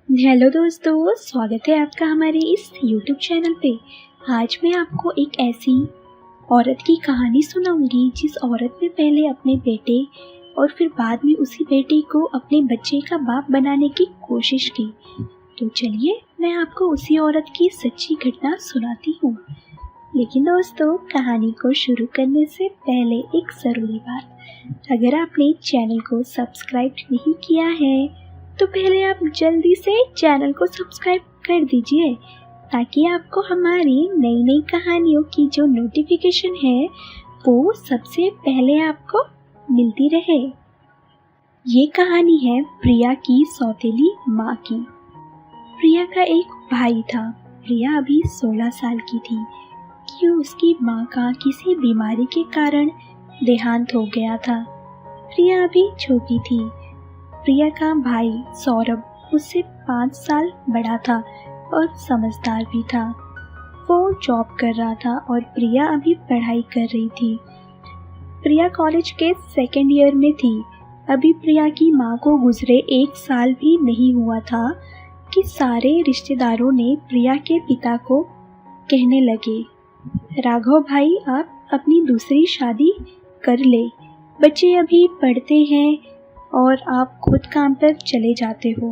Hello दोस्तों, स्वागत है आपका हमारे इस YouTube चैनल पे। आज मैं आपको एक ऐसी औरत की कहानी सुनाऊंगी जिस औरत ने पहले अपने बेटे और फिर बाद में उसी बेटे को अपने बच्चे का बाप बनाने की कोशिश की। तो चलिए मैं आपको उसी औरत की सच्ची घटना सुनाती हूँ। लेकिन दोस्तों, कहानी को शुरू करने से पहले एक ज़रूरी बात, अगर आपने चैनल को सब्सक्राइब नहीं किया है तो पहले आप जल्दी से चैनल को सब्सक्राइब कर दीजिए ताकि आपको हमारी नई नई कहानियों की जो नोटिफिकेशन है वो सबसे पहले आपको मिलती रहे। ये कहानी है प्रिया की सौतेली माँ की। प्रिया का एक भाई था। प्रिया अभी 16 साल की थी कि उसकी माँ का किसी बीमारी के कारण देहांत हो गया था। प्रिया अभी छोटी थी। प्रिया का भाई सौरभ उससे 5 साल बड़ा था और समझदार भी था। वो जॉब कर रहा था और प्रिया अभी पढ़ाई कर रही थी। प्रिया कॉलेज के 2nd ईयर में थी। अभी प्रिया की माँ को गुजरे 1 साल भी नहीं हुआ था कि सारे रिश्तेदारों ने प्रिया के पिता को कहने लगे, राघव भाई आप अपनी दूसरी शादी कर ले, बच्चे अभी पढ़ते हैं और आप खुद काम पर चले जाते हो।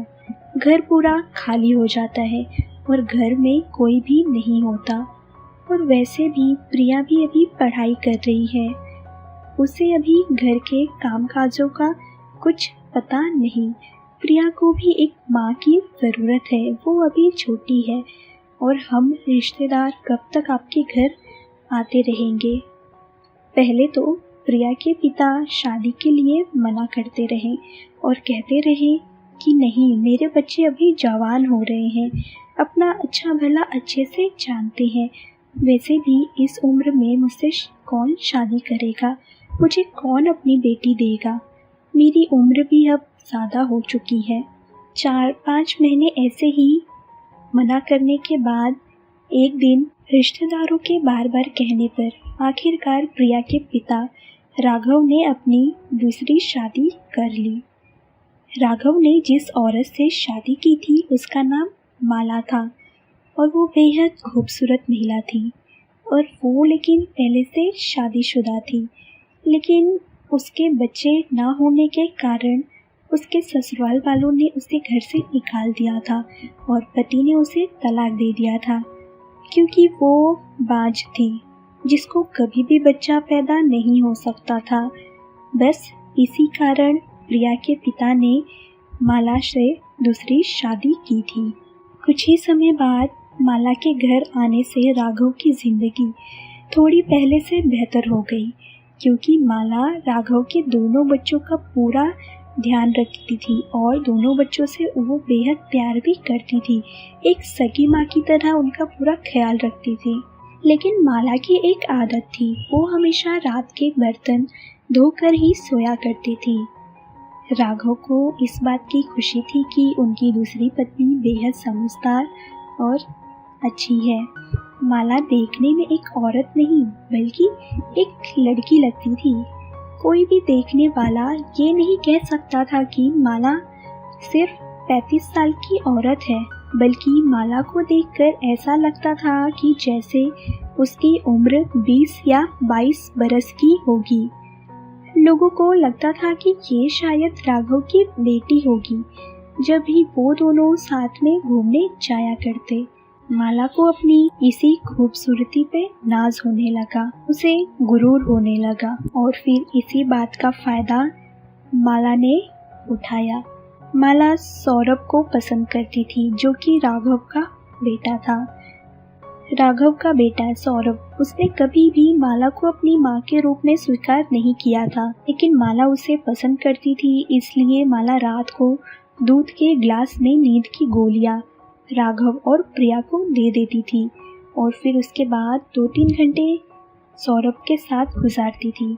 घर पूरा खाली हो जाता है और घर में कोई भी नहीं होता। और वैसे भी प्रिया भी अभी पढ़ाई कर रही है। उसे अभी घर के कामकाजों का कुछ पता नहीं। प्रिया को भी एक माँ की ज़रूरत है। वो अभी छोटी है और हम रिश्तेदार कब तक आपके घर आते रहेंगे। पहले तो प्रिया के पिता शादी के लिए मना करते रहे और कहते रहे कि नहीं, मेरे बच्चे अभी जवान हो रहे हैं, अपना अच्छा भला अच्छे से जानते हैं। वैसे भी इस उम्र में मुझसे कौन शादी करेगा, मुझे कौन अपनी बेटी देगा। मेरी उम्र भी अब ज़्यादा हो चुकी है। 4-5 महीने ऐसे ही मना करने के बाद एक दिन रिश्तेदारों के बार बार कहने पर आखिरकार प्रिया के पिता राघव ने अपनी दूसरी शादी कर ली। राघव ने जिस औरत से शादी की थी उसका नाम माला था और वो बेहद खूबसूरत महिला थी और वो लेकिन पहले से शादीशुदा थी। लेकिन उसके बच्चे ना होने के कारण उसके ससुराल वालों ने उसे घर से निकाल दिया था और पति ने उसे तलाक दे दिया था क्योंकि वो बांझ थी जिसको कभी भी बच्चा पैदा नहीं हो सकता था। बस इसी कारण प्रिया के पिता ने माला से दूसरी शादी की थी। कुछ ही समय बाद माला के घर आने से राघव की ज़िंदगी थोड़ी पहले से बेहतर हो गई क्योंकि माला राघव के दोनों बच्चों का पूरा ध्यान रखती थी और दोनों बच्चों से वो बेहद प्यार भी करती थी। एक सगी माँ की तरह उनका पूरा ख्याल रखती थी। लेकिन माला की एक आदत थी, वो हमेशा रात के बर्तन धोकर ही सोया करती थी। राघव को इस बात की खुशी थी कि उनकी दूसरी पत्नी बेहद समझदार और अच्छी है। माला देखने में एक औरत नहीं बल्कि एक लड़की लगती थी। कोई भी देखने वाला ये नहीं कह सकता था कि माला सिर्फ 35 साल की औरत है, बल्कि माला को देखकर ऐसा लगता था कि जैसे उसकी उम्र 20 या 22 बरस की होगी। लोगों को लगता था कि ये शायद राघव की बेटी होगी। जब भी वो दोनों साथ में घूमने जाया करते, माला को अपनी इसी खूबसूरती पे नाज होने लगा, उसे गुरूर होने लगा और फिर इसी बात का फायदा माला ने उठाया। माला सौरभ को पसंद करती थी जो कि राघव का बेटा था। राघव का बेटा सौरभ, उसने कभी भी माला को अपनी माँ के रूप में स्वीकार नहीं किया था, लेकिन माला उसे पसंद करती थी। इसलिए माला रात को दूध के ग्लास में नींद की गोलियां राघव और प्रिया को दे देती थी और फिर उसके बाद 2-3 घंटे सौरभ के साथ गुजारती थी।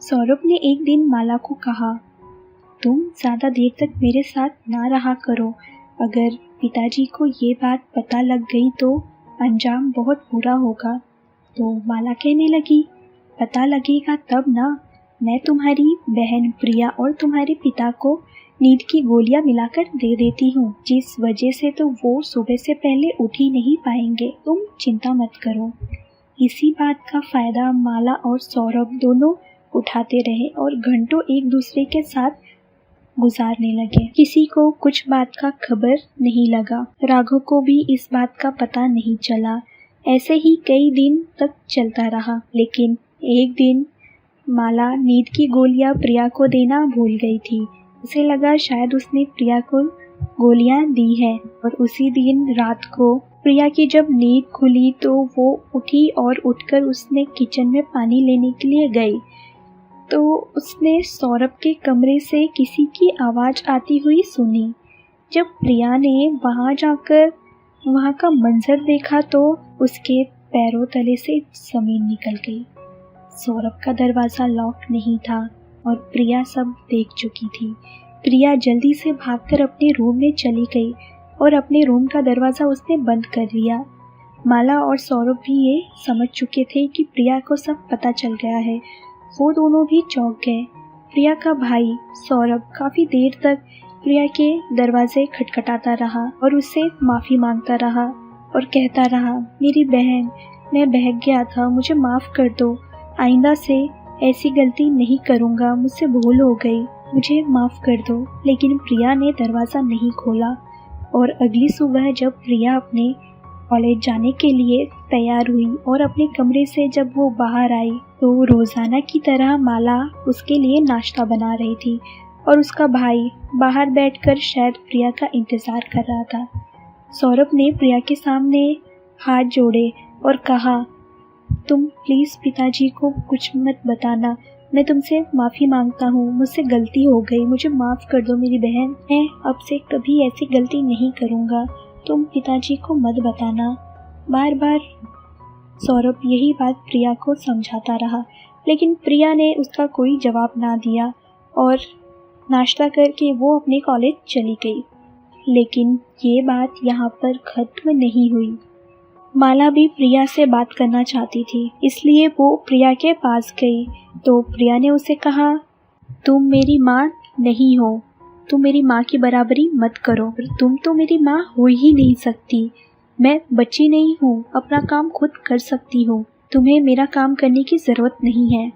सौरभ ने एक दिन माला को कहा, तुम ज़्यादा देर तक मेरे साथ ना रहा करो। अगर पिताजी को ये बात पता लग गई तो अंजाम बहुत बुरा होगा। तो माला कहने लगी, पता लगेगा तब ना। मैं तुम्हारी बहन प्रिया और तुम्हारे पिता को नींद की गोलियां मिलाकर दे देती हूँ, जिस वजह से तो वो सुबह से पहले उठ ही नहीं पाएंगे। तुम चिंता मत करो। इसी बात का फायदा माला और सौरभ दोनों उठाते रहे और घंटों एक दूसरे के साथ गुजारने लगे। किसी को कुछ बात का खबर नहीं लगा। राघव को भी इस बात का पता नहीं चला। ऐसे ही कई दिन तक चलता रहा। लेकिन एक दिन माला नींद की गोलियां प्रिया को देना भूल गई थी। उसे लगा शायद उसने प्रिया को गोलियां दी है। और उसी दिन रात को प्रिया की जब नींद खुली तो वो उठी और उठकर उसने किचन में पानी लेने के लिए गई तो उसने सौरभ के कमरे से किसी की आवाज़ आती हुई सुनी। जब प्रिया ने वहाँ जाकर वहाँ का मंजर देखा तो उसके पैरों तले से ज़मीन निकल गई। सौरभ का दरवाज़ा लॉक नहीं था और प्रिया सब देख चुकी थी। प्रिया जल्दी से भागकर अपने रूम में चली गई और अपने रूम का दरवाज़ा उसने बंद कर लिया। माला और सौरभ भी ये समझ चुके थे कि प्रिया को सब पता चल गया है। वो दोनों भी चौंक गए। प्रिया का भाई सौरभ काफ़ी देर तक प्रिया के दरवाजे खटखटाता रहा और उससे माफ़ी मांगता रहा और कहता रहा, मेरी बहन, मैं बहक गया था, मुझे माफ़ कर दो। आइंदा से ऐसी गलती नहीं करूँगा, मुझसे भूल हो गई, मुझे माफ़ कर दो। लेकिन प्रिया ने दरवाज़ा नहीं खोला और अगली सुबह जब प्रिया अपने कॉलेज जाने के लिए तैयार हुई और अपने कमरे से जब वो बाहर आई तो रोज़ाना की तरह माला उसके लिए नाश्ता बना रही थी और उसका भाई बाहर बैठकर शायद प्रिया का इंतज़ार कर रहा था। सौरभ ने प्रिया के सामने हाथ जोड़े और कहा, तुम प्लीज़ पिताजी को कुछ मत बताना, मैं तुमसे माफ़ी मांगता हूँ, मुझसे गलती हो गई, मुझे माफ़ कर दो मेरी बहन, मैं अब से कभी ऐसी गलती नहीं करूँगा, तुम पिताजी को मत बताना। बार बार सौरभ यही बात प्रिया को समझाता रहा, लेकिन प्रिया ने उसका कोई जवाब ना दिया और नाश्ता करके वो अपने कॉलेज चली गई। लेकिन ये बात यहाँ पर ख़त्म नहीं हुई। माला भी प्रिया से बात करना चाहती थी, इसलिए वो प्रिया के पास गई तो प्रिया ने उसे कहा, तुम मेरी माँ नहीं हो, तुम मेरी माँ की बराबरी मत करो, तुम तो मेरी माँ हो ही नहीं सकती। मैं बच्ची नहीं हूँ, अपना काम खुद कर सकती हूँ, तुम्हें मेरा काम करने की ज़रूरत नहीं है।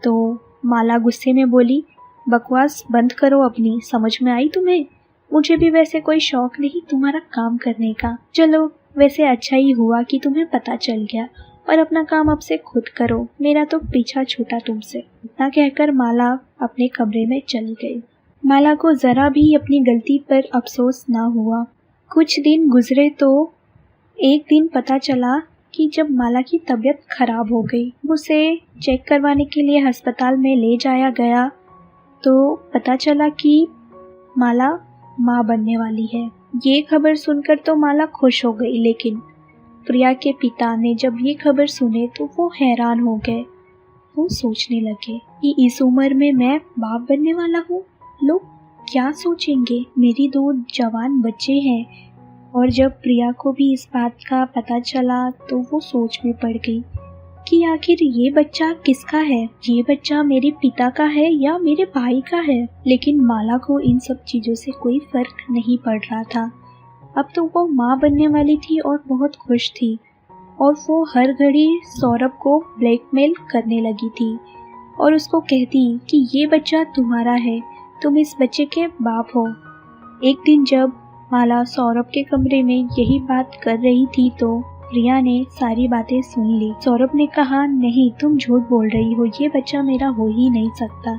तो माला गुस्से में बोली, बकवास बंद करो अपनी, समझ में आई तुम्हें? मुझे भी वैसे कोई शौक नहीं तुम्हारा काम करने का। चलो वैसे अच्छा ही हुआ कि तुम्हें पता चल गया और अपना काम अब से खुद करो, मेरा तो पीछा छूटा तुमसे। इतना कहकर माला अपने कमरे में चली गई। माला को ज़रा भी अपनी गलती पर अफसोस ना हुआ। कुछ दिन गुजरे तो एक दिन पता चला कि जब माला की तबीयत खराब हो गई, उसे चेक करवाने के लिए अस्पताल में ले जाया गया तो पता चला कि माला माँ बनने वाली है। ये खबर सुनकर तो माला खुश हो गई, लेकिन प्रिया के पिता ने जब ये खबर सुने तो वो हैरान हो गए। वो सोचने लगे कि इस उम्र में मैं बाप बनने वाला हूँ, लोग क्या सोचेंगे, मेरी दो जवान बच्चे हैं। और जब प्रिया को भी इस बात का पता चला तो वो सोच में पड़ गई कि आखिर ये बच्चा किसका है, ये बच्चा मेरे पिता का है या मेरे भाई का है। लेकिन माला को इन सब चीज़ों से कोई फर्क नहीं पड़ रहा था। अब तो वो माँ बनने वाली थी और बहुत खुश थी और वो हर घड़ी सौरभ को ब्लैकमेल करने लगी थी और उसको कहती कि ये बच्चा तुम्हारा है, तुम इस बच्चे के बाप हो। एक दिन जब माला सौरभ के कमरे में यही बात कर रही थी तो प्रिया ने सारी बातें सुन ली। सौरभ ने कहा, नहीं तुम झूठ बोल रही हो, ये बच्चा मेरा हो ही नहीं सकता,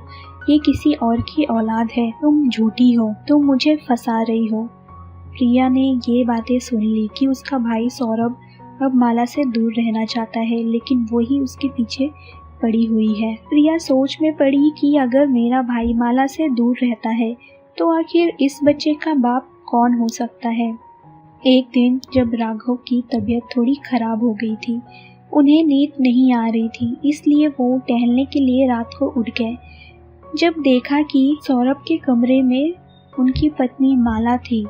ये किसी और की औलाद है, तुम झूठी हो, तुम मुझे फंसा रही हो। प्रिया ने ये बातें सुन ली कि उसका भाई सौरभ अब माला से दूर रहना चाहता है, लेकिन वही उसके पीछे पड़ी हुई है। प्रिया सोच में पड़ी कि अगर मेरा भाई माला से दूर रहता है तो आखिर इस बच्चे का बाप कौन हो सकता है। एक दिन जब राघव की तबीयत थोड़ी खराब हो गई थी, उन्हें नींद नहीं आ रही थी, इसलिए वो टहलने के लिए रात को उठ गए। जब देखा कि सौरभ के कमरे में उनकी पत्नी माला थी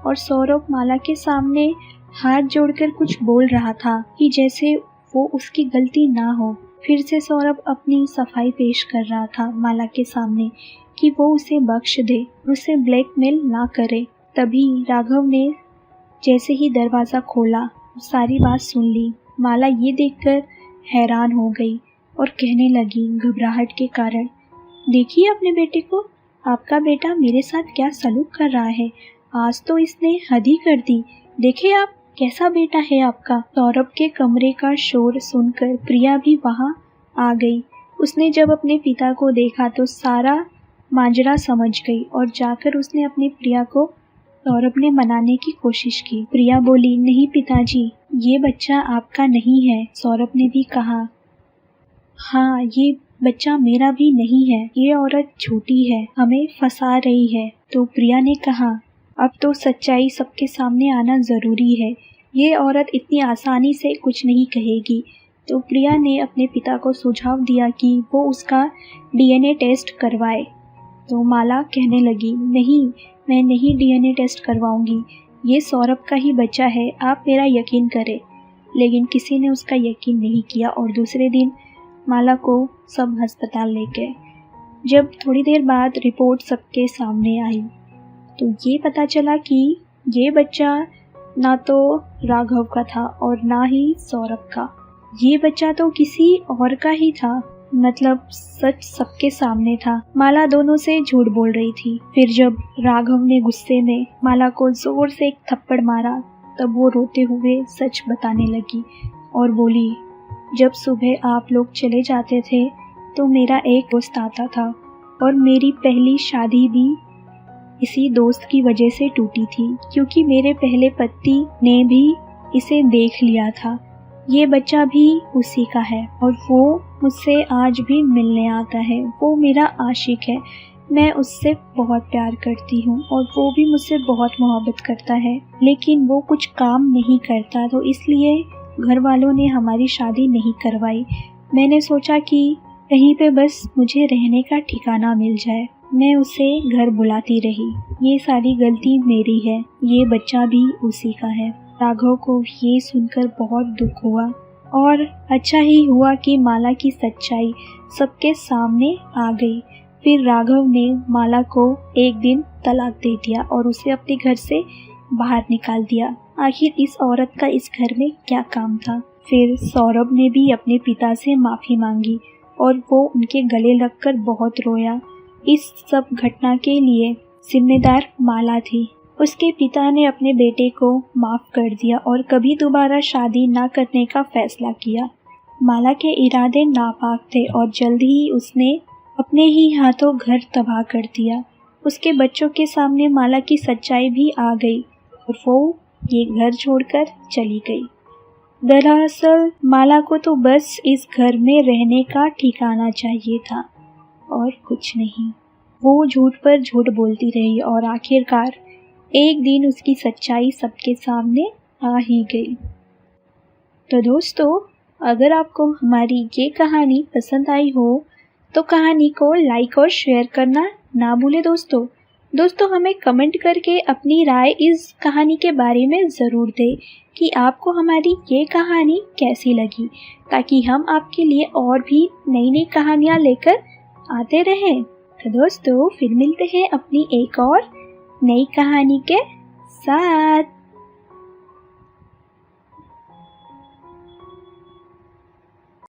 और सौरभ माला के सामने हाथ जोड़कर कुछ बोल रहा था कि जैसे वो उसकी गलती ना हो। फिर से सौरभ अपनी सफाई पेश कर रहा था माला के सामने कि वो उसे बख्श दे, उसे ब्लैकमेल ना करे। तभी राघव ने जैसे ही दरवाज़ा खोला सारी बात सुन ली। माला ये देखकर हैरान हो गई और कहने लगी घबराहट के कारण, देखिए अपने बेटे को, आपका बेटा मेरे साथ क्या सलूक कर रहा है। आज तो इसने हद ही कर दी। देखिए आप, कैसा बेटा है आपका। सौरभ के कमरे का शोर सुनकर प्रिया भी वहां आ गई। उसने जब अपने पिता को देखा तो सारा माजरा समझ गई और जाकर उसने अपनी प्रिया को सौरभ ने मनाने की कोशिश की। प्रिया बोली, नहीं पिताजी, ये बच्चा आपका नहीं है। सौरभ ने भी कहा, हाँ ये बच्चा मेरा भी नहीं है, ये औरत झूठी है, हमें फंसा रही है। तो प्रिया ने कहा, अब तो सच्चाई सबके सामने आना जरूरी है, ये औरत इतनी आसानी से कुछ नहीं कहेगी। तो प्रिया ने अपने पिता को सुझाव दिया कि वो उसका डीएनए टेस्ट करवाए। तो माला कहने लगी, नहीं, मैं नहीं डीएनए टेस्ट करवाऊंगी, ये सौरभ का ही बच्चा है, आप मेरा यकीन करें। लेकिन किसी ने उसका यकीन नहीं किया और दूसरे दिन माला को सब अस्पताल ले गए। जब थोड़ी देर बाद रिपोर्ट सबके सामने आई तो ये पता चला कि ये बच्चा ना तो राघव का था और ना ही सौरभ का, ये बच्चा तो किसी और का ही था। मतलब सच सबके सामने था। माला दोनों से झूठ बोल रही थी। फिर जब राघव ने गुस्से में माला को जोर से एक थप्पड़ मारा तब वो रोते हुए सच बताने लगी और बोली, जब सुबह आप लोग चले जाते थे तो मेरा एक दोस्त आता था और मेरी पहली शादी भी इसी दोस्त की वजह से टूटी थी, क्योंकि मेरे पहले पति ने भी इसे देख लिया था। ये बच्चा भी उसी का है और वो मुझसे आज भी मिलने आता है। वो मेरा आशिक है, मैं उससे बहुत प्यार करती हूँ और वो भी मुझसे बहुत मोहब्बत करता है, लेकिन वो कुछ काम नहीं करता, तो इसलिए घर वालों ने हमारी शादी नहीं करवाई। मैंने सोचा कि कहीं पे बस मुझे रहने का ठिकाना मिल जाए। मैं उसे घर बुलाती रही। ये सारी गलती मेरी है, ये बच्चा भी उसी का है। राघव को ये सुनकर बहुत दुख हुआ और अच्छा ही हुआ कि माला की सच्चाई सबके सामने आ गई। फिर राघव ने माला को एक दिन तलाक दे दिया और उसे अपने घर से बाहर निकाल दिया। आखिर इस औरत का इस घर में क्या काम था। फिर सौरभ ने भी अपने पिता से माफ़ी मांगी और वो उनके गले लगकर बहुत रोया। इस सब घटना के लिए जिम्मेदार माला थी। उसके पिता ने अपने बेटे को माफ़ कर दिया और कभी दोबारा शादी ना करने का फैसला किया। माला के इरादे नापाक थे और जल्द ही उसने अपने ही हाथों घर तबाह कर दिया। उसके बच्चों के सामने माला की सच्चाई भी आ गई और वो ये घर छोड़कर चली गई। दरअसल माला को तो बस इस घर में रहने का ठिकाना चाहिए था और कुछ नहीं। वो झूठ पर झूठ बोलती रही और आखिरकार एक दिन उसकी सच्चाई सबके सामने आ ही गई। तो दोस्तों, अगर आपको हमारी ये कहानी पसंद आई हो तो कहानी को लाइक और शेयर करना ना भूलें दोस्तों हमें कमेंट करके अपनी राय इस कहानी के बारे में ज़रूर दें कि आपको हमारी ये कहानी कैसी लगी, ताकि हम आपके लिए और भी नई नई कहानियाँ लेकर आते रहें। तो दोस्तों फिर मिलते हैं अपनी एक और नई कहानी के साथ।